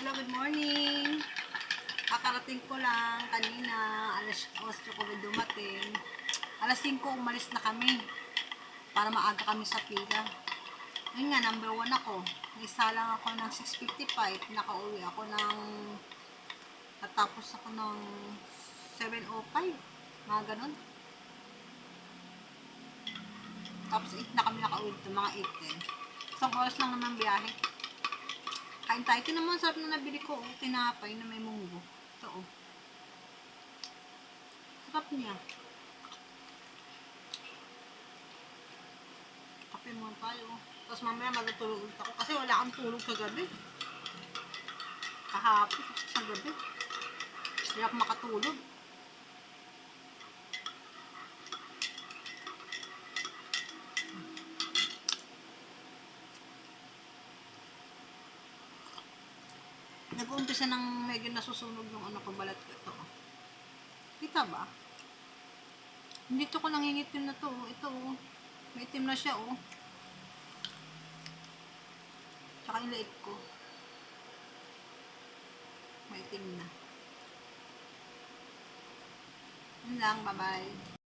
Hello, good morning. Kakarating ko lang kanina, alas 8 ko dumating. Alas 5 umalis na kami para maaga kami sa pila. Yun nga, number 1 ako. Naisa lang ako ng 6:55. Nakauwi ako ng natapos ako ng 7:05. Mga ganun. Tapos 8 na kami nakauwi dito, mga 8:10. Isang oras lang naman biyahe. Kain tayo. Ito naman sarap na nabili ko. Tinapay na may munggo. Ito oh. Sarap niya. Kape muna tayo. Tapos mamaya matutulog ulit ako. Kasi wala akong tulog kagabi. Kahapon. Sa gabi. Hindi ako makatulog. Nag-uumpisa ng medyo nasusunog yung ano ko, balat ko ito. Kita ba? Dito ko nangingitim na to. Ito oh. May itim na siya oh. Tsaka yung leeg ko. May itim na. Yun lang. Bye bye.